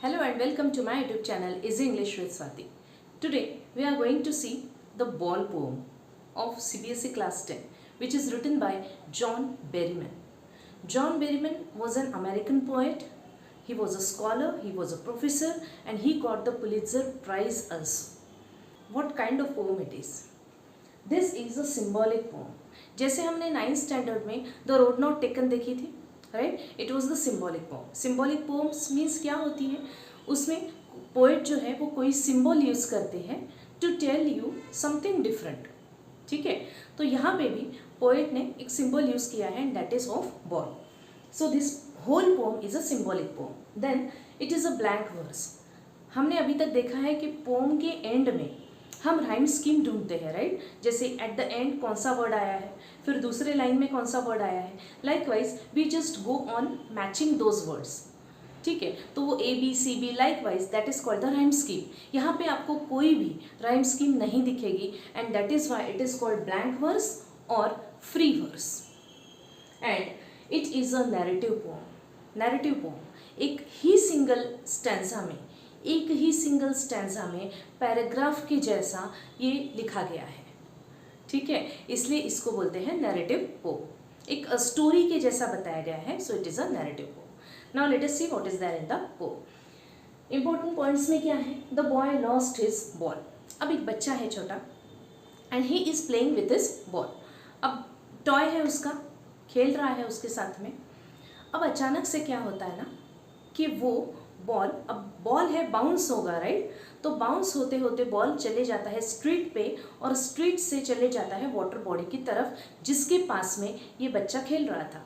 Hello and welcome to my YouTube channel Easy English with Swati. Today we are going to see the Ball poem of CBSE class 10, which is written by John Berryman. John Berryman was an American poet. He was a scholar, he was a professor, and he got the Pulitzer Prize also. What kind of poem it is? This is a symbolic poem. जैसे हमने 9th standard में the road not taken देखी थी, right, it was the symbolic poem. Symbolic poems means क्या होती है, उसमें poet जो है वो कोई सिम्बॉल यूज़ करते हैं to tell you something different. ठीक है, तो यहाँ पे भी पोएट ने एक सिम्बॉल यूज़ किया है and that is of ball. So this whole poem is a symbolic poem. Then it is a blank verse. हमने अभी तक देखा है कि पोम के एंड में हम राइम स्कीम ढूंढते हैं, राइट. जैसे एट द एंड कौन सा वर्ड आया है, फिर दूसरे लाइन में कौन सा वर्ड आया है. Likewise we just go on matching those words. ठीक है, तो वो A B C B likewise that is called the rhyme scheme. यहाँ पे आपको कोई भी राइम स्कीम नहीं दिखेगी and that is why it is called blank verse और free verse. And it is a narrative poem. Narrative poem एक ही सिंगल स्टैंजा में, एक ही सिंगल स्टैंजा में पैराग्राफ के जैसा ये लिखा गया है. ठीक है, इसलिए इसको बोलते हैं नैरेटिव पोम. एक स्टोरी के जैसा बताया गया है, so it is a narrative poem. Now let us see what is there in the poem. Important points में क्या है, the boy lost his ball. अब एक बच्चा है छोटा and he is playing with his ball. अब टॉय है उसका, खेल रहा है उसके साथ में. अब अचानक से क्या होता है ना कि वो बॉल, अब बॉल है बाउंस होगा, राइट. तो बाउंस होते होते बॉल चले जाता है स्ट्रीट पे और स्ट्रीट से चले जाता है वाटर बॉडी की तरफ जिसके पास में ये बच्चा खेल रहा था.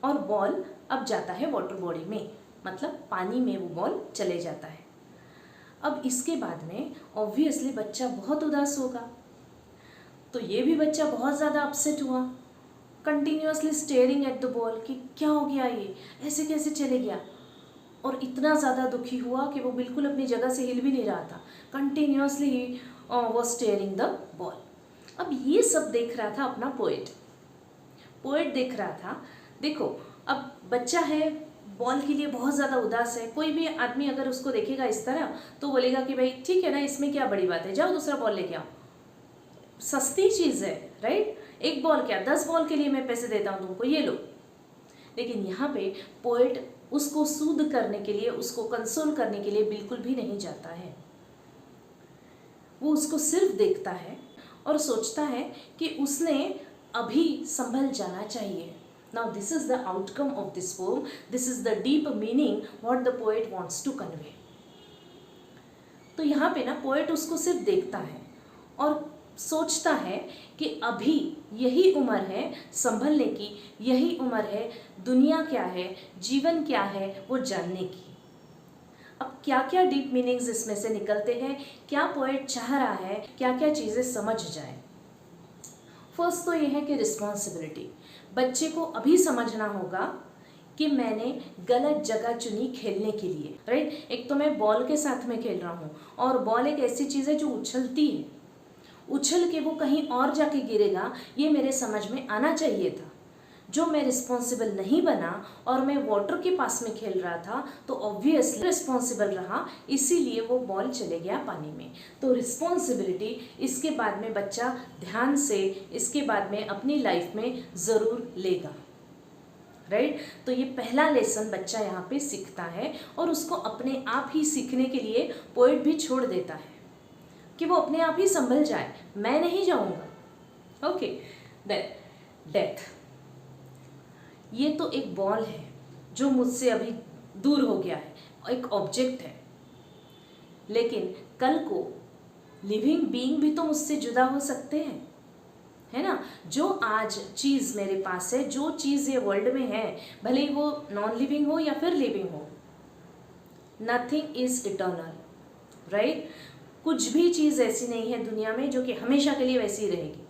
और बॉल अब जाता है वाटर बॉडी में, मतलब पानी में वो बॉल चले जाता है. अब इसके बाद में ऑब्वियसली बच्चा बहुत उदास होगा. तो ये भी बच्चा बहुत ज़्यादा अपसेट हुआ, continuously staring at the ball कि क्या हो गया, ये ऐसे कैसे चले गया. और इतना ज़्यादा दुखी हुआ कि वो बिल्कुल अपनी जगह से हिल भी नहीं रहा था. Continuously he was staring the ball. अब ये सब देख रहा था अपना पोएट. पोएट देख रहा था, देखो अब बच्चा है, बॉल के लिए बहुत ज़्यादा उदास है. कोई भी आदमी अगर उसको देखेगा इस तरह तो बोलेगा कि भाई ठीक है ना, इसमें क्या बड़ी बात है, जाओ दूसरा बॉल लेके आओ, सस्ती चीज़ है, राइट. एक बॉल क्या 10 बॉल के लिए मैं पैसे देता हूँ तुमको, ये लो. लेकिन यहाँ पे पोएट उसको सूद करने के लिए, उसको कंसोल करने के लिए बिल्कुल भी नहीं जाता है. वो उसको सिर्फ देखता है और सोचता है कि उसने अभी संभल जाना चाहिए. Now this is the outcome of this poem. This is the deep meaning what the poet wants to convey. तो यहाँ पे ना पोएट उसको सिर्फ देखता है और सोचता है कि अभी यही उम्र है संभलने की, यही उम्र है दुनिया क्या है, जीवन क्या है वो जानने की. अब क्या क्या डीप मीनिंग्स इसमें से निकलते हैं, क्या पोएट चाह रहा है, क्या क्या चीज़ें समझ जाए. फर्स्ट तो ये है कि रिस्पॉन्सिबिलिटी. बच्चे को अभी समझना होगा कि मैंने गलत जगह चुनी खेलने के लिए, राइट. एक तो मैं बॉल के साथ में खेल रहा हूँ और बॉल एक ऐसी चीज़ है जो उछलती है, उछल के वो कहीं और जाके गिरेगा, ये मेरे समझ में आना चाहिए था. जो मैं रिस्पॉन्सिबल नहीं बना और मैं वाटर के पास में खेल रहा था तो ऑब्वियसली रिस्पॉन्सिबल रहा, इसीलिए वो बॉल चले गया पानी में. तो रिस्पॉन्सिबिलिटी इसके बाद में बच्चा ध्यान से इसके बाद में अपनी लाइफ में ज़रूर लेगा, राइट. तो ये पहला लेसन बच्चा यहाँ पे सीखता है और उसको अपने आप ही सीखने के लिए पोएट भी छोड़ देता है कि वो अपने आप ही संभल जाए, मैं नहीं जाऊंगा. Okay, then death. ये तो एक बॉल है जो मुझसे अभी दूर हो गया है, एक ऑब्जेक्ट है. लेकिन कल को लिविंग बीइंग भी तो मुझसे जुदा हो सकते हैं, है ना. जो आज चीज़ मेरे पास है, जो चीज़ ये वर्ल्ड में है, भले ही वो नॉन लिविंग हो या फिर लिविंग हो, नथिंग इज इटर्नल, राइट. कुछ भी चीज़ ऐसी नहीं है दुनिया में जो कि हमेशा के लिए वैसी ही रहेगी.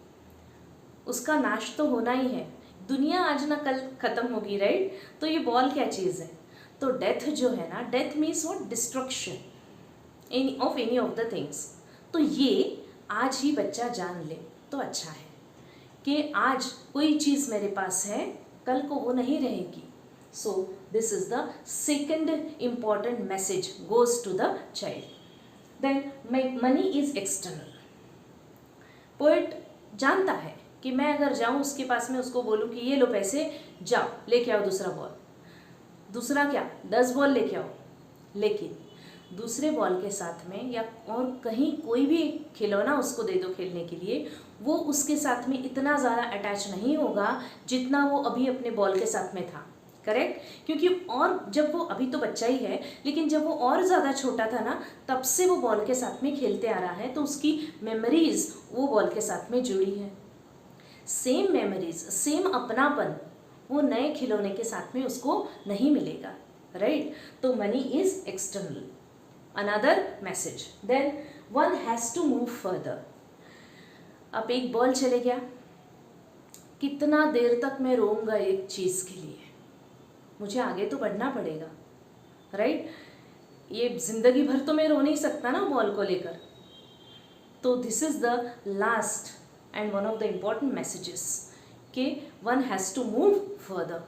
उसका नाश तो होना ही है. दुनिया आज ना कल ख़त्म होगी, राइट. तो ये बॉल क्या चीज़ है. तो डेथ जो है ना, death means what, destruction of any of the things. तो ये आज ही बच्चा जान ले तो अच्छा है कि आज कोई चीज़ मेरे पास है, कल को वो नहीं रहेगी. So this is the second important message goes to the child. Then money is external. Poet जानता है कि मैं अगर जाऊं उसके पास में उसको बोलूं कि ये लो पैसे, जाओ लेके आओ दूसरा बॉल, दूसरा क्या 10 बॉल लेके आओ, लेकिन दूसरे बॉल के साथ में या और कहीं कोई भी खिलौना उसको दे दो खेलने के लिए, वो उसके साथ में इतना ज़्यादा अटैच नहीं होगा जितना वो अभी अपने बॉल के साथ में था। करेक्ट? क्योंकि और जब वो अभी तो बच्चा ही है, लेकिन जब वो और ज़्यादा छोटा था ना, तब से वो बॉल के साथ में खेलते आ रहा है, तो उसकी मेमोरीज वो बॉल के साथ में जुड़ी है। सेम मेमोरीज, सेम अपनापन वो नए खिलौने के साथ में उसको नहीं मिलेगा। राइट? तो money is external. Another message, then one has to move further. अब एक बॉल चले गया, कितना देर तक मैं रोऊंगा एक चीज़ के लिए, मुझे आगे तो बढ़ना पड़ेगा। राइट? ये जिंदगी भर तो मैं रो नहीं सकता ना बॉल को लेकर। तो this is the last and one of the important messages कि one has to move further.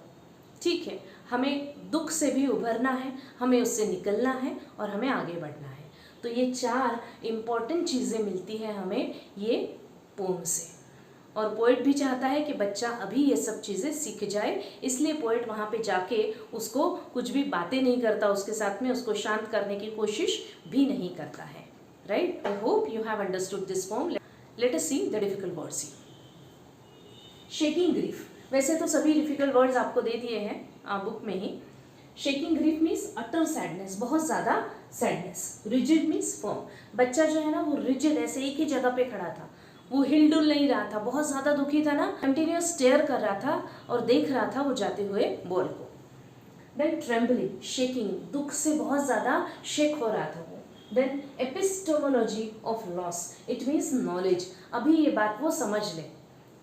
ठीक है, हमें दुख से भी उभरना है, हमें उससे निकलना है और हमें आगे बढ़ना है। तो ये 4 इम्पॉर्टेंट चीज़ें मिलती हैं हमें ये पोम से, और पोएट भी चाहता है कि बच्चा अभी ये सब चीज़ें सीख जाए, इसलिए पोएट वहाँ पे जाके उसको कुछ भी बातें नहीं करता, उसके साथ में उसको शांत करने की कोशिश भी नहीं करता है। Right? I hope you have understood this pome. Late us see the difficult words. Shaking grief, वैसे तो सभी डिफिकल्ट वर्ड्स आपको दे दिए हैं बुक में ही। शेकिंग ग्रीफ मीन्स अटर सैडनेस, बहुत ज़्यादा सैडनेस। रिजिड मीन्स फर्म, बच्चा जो है ना वो रिजिड ऐसे एक ही जगह पे खड़ा था, वो हिलडुल नहीं रहा था, बहुत ज़्यादा दुखी था ना, कंटिन्यूस स्टेयर कर रहा था और देख रहा था वो जाते हुए बॉल को। देन ट्रेम्बलिंग, शेकिंग, दुख से बहुत ज़्यादा शेक हो रहा था वो। Then epistemology of loss, it means knowledge. अभी ये बात वो समझ ले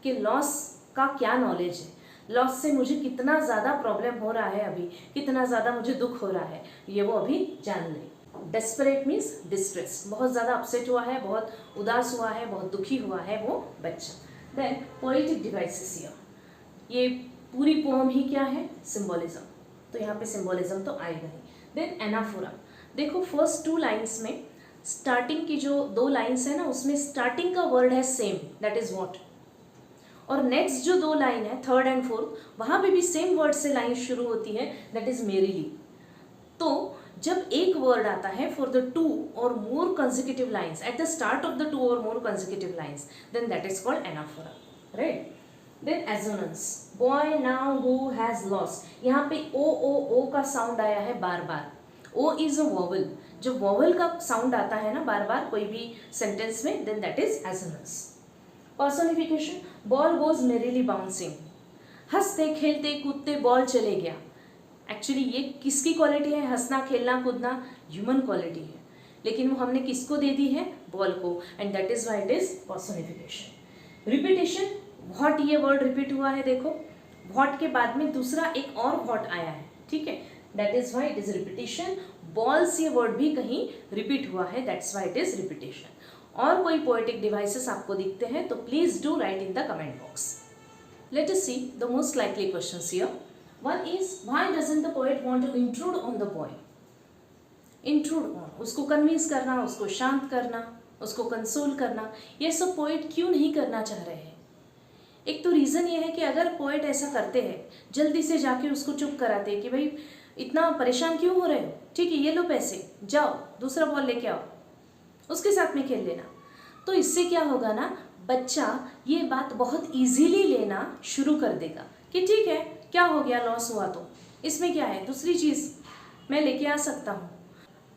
कि लॉस का क्या नॉलेज है, लॉस से मुझे कितना ज़्यादा प्रॉब्लम हो रहा है, अभी कितना ज़्यादा मुझे दुख हो रहा है, ये वो अभी जान ले। डेस्परेट मीन्स डिस्ट्रेस, बहुत ज़्यादा अपसेट हुआ है, बहुत उदास हुआ है, बहुत दुखी हुआ है वो बच्चा। देन पोएटिक डिवाइसेस हियर, ये पूरी पोम ही क्या है, सिंबॉलिज्म, तो यहाँ पे सिंबॉलिज्म तो आएगा ही। देन एनाफोरा, देखो फर्स्ट 2 लाइन्स में स्टार्टिंग की जो 2 लाइन्स है ना, उसमें स्टार्टिंग का वर्ड है सेम, दैट इज व्हाट, और नेक्स्ट जो 2 लाइन है 3rd एंड 4th, वहाँ पे भी सेम वर्ड से लाइन शुरू होती है, दैट इज मेरीली। तो जब एक वर्ड आता है for the 2 or more consecutive lines at the start of the 2 or more consecutive lines, then that is called anaphora. Right? Then assonance, boy now who has lost, यहाँ पे o का sound आया है बार बार। o is a vowel, जब vowel का sound आता है ना बार बार कोई भी सेंटेंस में, then that is assonance. Personification, ball goes merrily bouncing, हंसते खेलते कूदते बॉल चले गया। एक्चुअली ये किसकी क्वालिटी है, हंसना खेलना कूदना, ह्यूमन क्वालिटी है, लेकिन वो हमने किसको दे दी है, बॉल को, and that is why it is personification. Repetition, what, ये वर्ड रिपीट हुआ है, देखो व्हाट के बाद में दूसरा एक और व्हाट आया है, ठीक है, that is why it is repetition. Balls ये वर्ड भी कहीं रिपीट हुआ है, that's why it is repetition. और कोई पोएटिक डिवाइसेस आपको दिखते हैं तो please do right in the comment box. Late us see the most likely questions here. One is, why doesn't the poet want to intrude on the boy? Intrude on, उसको convince करना, उसको शांत करना, उसको कंसोल करना, ये सब poet क्यों नहीं करना चाह रहे हैं? एक तो रीज़न ये है कि अगर पोएट ऐसा करते हैं, जल्दी से जाके उसको चुप कराते हैं कि भाई इतना परेशान क्यों हो रहे हो, ठीक है ये लो पैसे, जाओ दूसरा बॉल लेके आओ, उसके साथ में खेल लेना, तो इससे क्या होगा ना, बच्चा ये बात बहुत ईजीली लेना शुरू कर देगा कि ठीक है क्या हो गया, लॉस हुआ तो इसमें क्या है, दूसरी चीज़ मैं लेके आ सकता हूँ।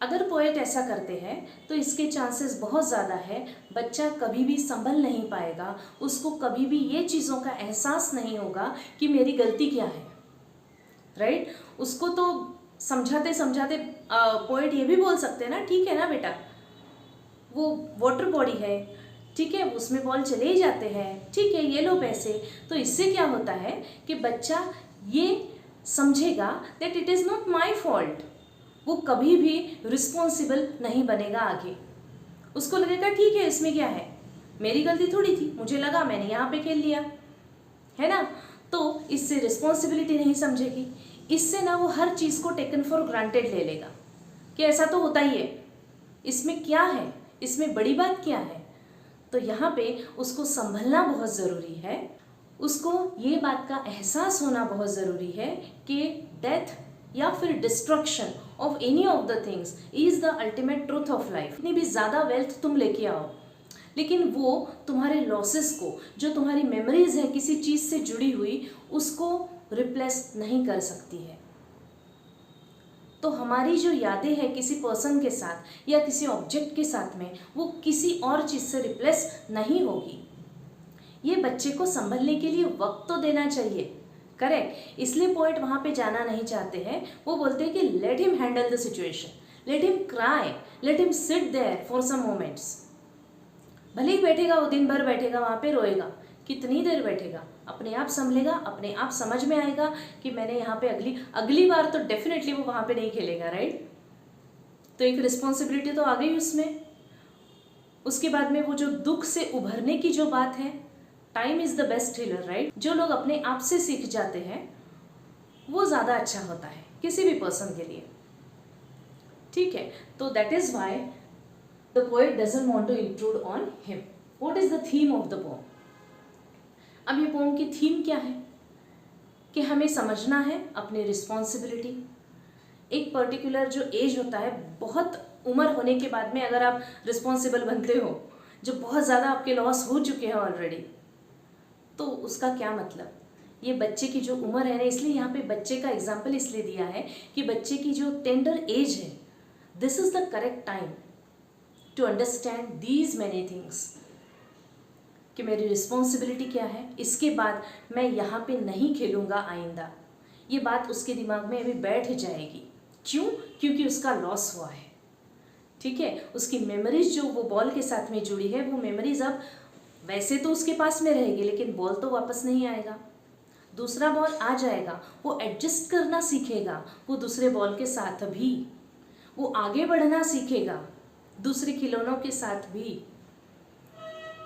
अगर पोएट ऐसा करते हैं तो इसके चांसेस बहुत ज़्यादा है बच्चा कभी भी संभल नहीं पाएगा, उसको कभी भी ये चीज़ों का एहसास नहीं होगा कि मेरी गलती क्या है। राइट? उसको तो समझाते समझाते पोएट ये भी बोल सकते हैं ना, ठीक है ना बेटा, वो वाटर बॉडी है, ठीक है उसमें बॉल चले ही जाते हैं, ठीक है ये लो पैसे। तो इससे क्या होता है कि बच्चा ये समझेगा that it is not my fault, वो कभी भी रिस्पॉन्सिबल नहीं बनेगा आगे, उसको लगेगा ठीक है इसमें क्या है, मेरी गलती थोड़ी थी, मुझे लगा मैंने यहाँ पे खेल लिया, है ना, तो इससे रिस्पॉन्सिबिलिटी नहीं समझेगी। इससे ना वो हर चीज़ को टेकन फॉर ग्रांटेड ले लेगा कि ऐसा तो होता ही है, इसमें क्या है, इसमें बड़ी बात क्या है। तो यहाँ पे उसको संभलना बहुत ज़रूरी है, उसको ये बात का एहसास होना बहुत ज़रूरी है कि डेथ या फिर destruction of any of the things is the ultimate truth of life. इतनी भी ज़्यादा वेल्थ तुम लेके आओ, लेकिन वो तुम्हारे लॉसेस को, जो तुम्हारी मेमोरीज है किसी चीज़ से जुड़ी हुई, उसको रिप्लेस नहीं कर सकती है। तो हमारी जो यादें हैं किसी पर्सन के साथ या किसी ऑब्जेक्ट के साथ में, वो किसी और चीज़ से रिप्लेस नहीं होगी। ये बच्चे को संभलने के लिए वक्त तो देना चाहिए, करेक्ट। इसलिए पोएट वहाँ पे जाना नहीं चाहते हैं। वो बोलते हैं कि let him handle the situation, let him cry, let him sit there for some moments. भले ही बैठेगा, वो दिन भर बैठेगा वहाँ पे, रोएगा, कितनी देर बैठेगा, अपने आप संभलेगा, अपने आप समझ में आएगा कि मैंने यहाँ पे अगली बार तो डेफिनेटली वो वहाँ पे नहीं खेलेगा, राइट। तो एक रिस्पॉन्सिबिलिटी तो आ गई उसमें। उसके बाद में वो जो दुख से उभरने की जो बात है, time is the best healer, right. जो लोग अपने आप से सीख जाते हैं वो ज़्यादा अच्छा होता है किसी भी पर्सन के लिए, ठीक है। तो that is why the poet doesn't want to intrude on him. What is the theme of the poem? अब ये पोम की थीम क्या है कि हमें समझना है अपनी रिस्पॉन्सिबिलिटी। एक पर्टिकुलर जो एज होता है, बहुत उम्र होने के बाद में अगर आप रिस्पॉन्सिबल बनते हो, जो बहुत ज़्यादा आपके लॉस हो चुके हैं ऑलरेडी, तो उसका क्या मतलब। ये बच्चे की जो उम्र है ना, इसलिए यहाँ पे बच्चे का एग्जाम्पल इसलिए दिया है कि बच्चे की जो टेंडर एज है, this is the correct time to understand these many things, कि मेरी रिस्पॉन्सिबिलिटी क्या है, इसके बाद मैं यहाँ पे नहीं खेलूँगा आइंदा। ये बात उसके दिमाग में अभी बैठ जाएगी। क्यों? क्योंकि उसका लॉस हुआ है, ठीक है। उसकी मेमोरीज जो वो बॉल के साथ में जुड़ी है, वो मेमोरीज अब वैसे तो उसके पास में रहेगी, लेकिन बॉल तो वापस नहीं आएगा। दूसरा बॉल आ जाएगा, वो एडजस्ट करना सीखेगा, वो दूसरे बॉल के साथ भी, वो आगे बढ़ना सीखेगा दूसरे खिलौनों के साथ भी,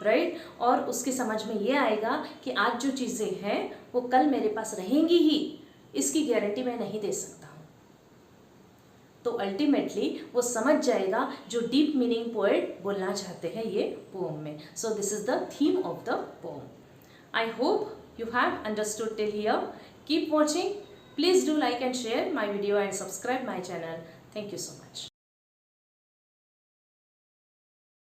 राइट। और उसके समझ में ये आएगा कि आज जो चीज़ें हैं वो कल मेरे पास रहेंगी ही, इसकी गारंटी मैं नहीं दे सकता हूँ। तो अल्टीमेटली वो समझ जाएगा जो डीप मीनिंग पोएट बोलना चाहते हैं ये पोम में। So this is the theme of the pome. I hope you have understood till here. Keep watching. Please do like and share my video and subscribe my channel. Thank you so much.